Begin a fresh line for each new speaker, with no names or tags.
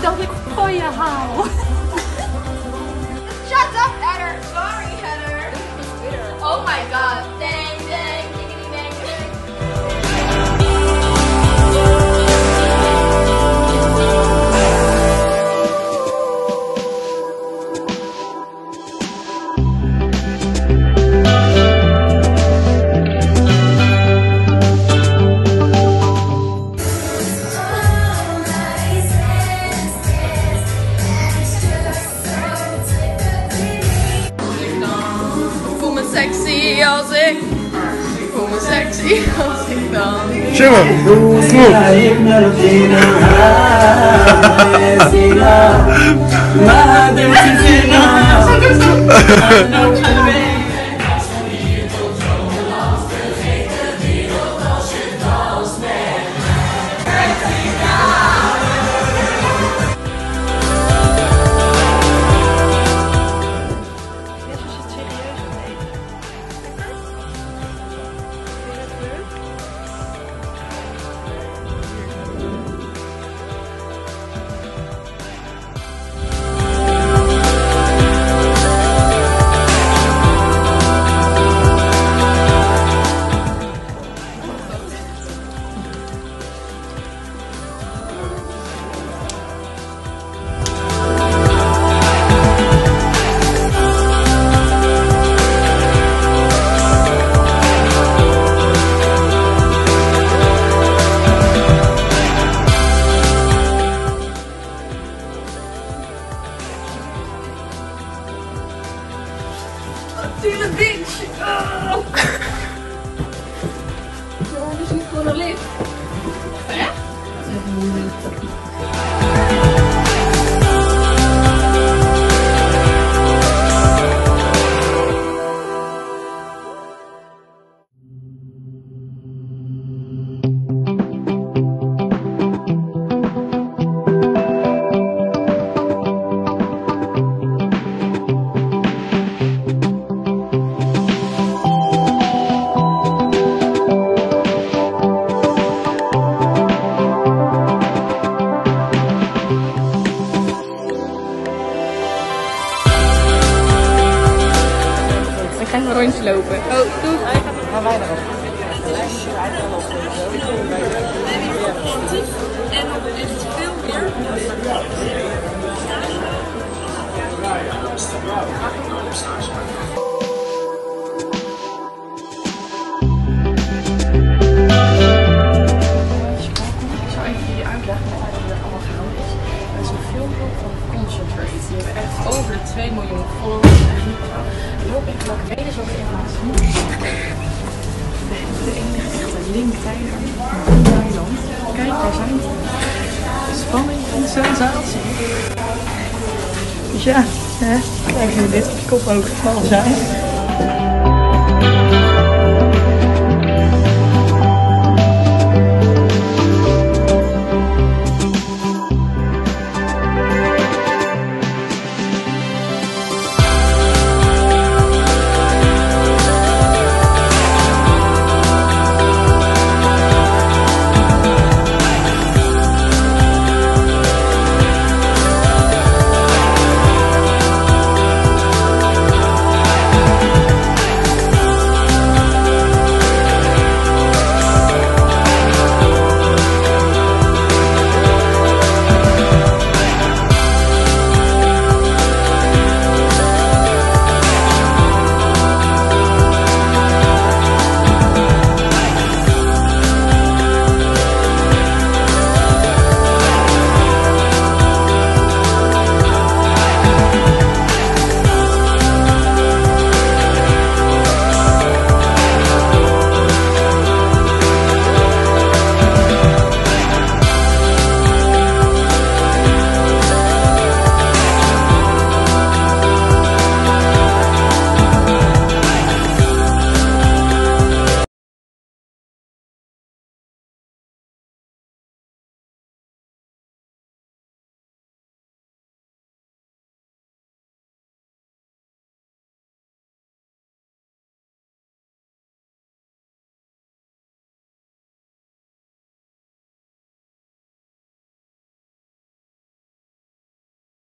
Dat ik voor je hou.
Shut up, Heather. Sorry, Heather. Oh my god. Dang, dang, diggity, dang, dang.
Sexy als ik voel me sexy als ik dans.
Simmer,
Tiele bitch! Waarom is niet gewoon een lift? Hè?
Ga even een rondje lopen. Oh, doe.
Gaan wij erop.
En nog echt veel meer.
Ik zou even jullie uitleggen wat er allemaal gehouden is. Dat is een filmpje van Concentrate. Die hebben echt over de 2 miljoen followers. Ik hoop echt dat ik weet is wat ik even laat zien. De enige echte linktijger in Nederland. Kijk, daar zijn ze. Spanning en sensatie. Dus ja, hè, krijg je dit op je kop ook gevallen zijn.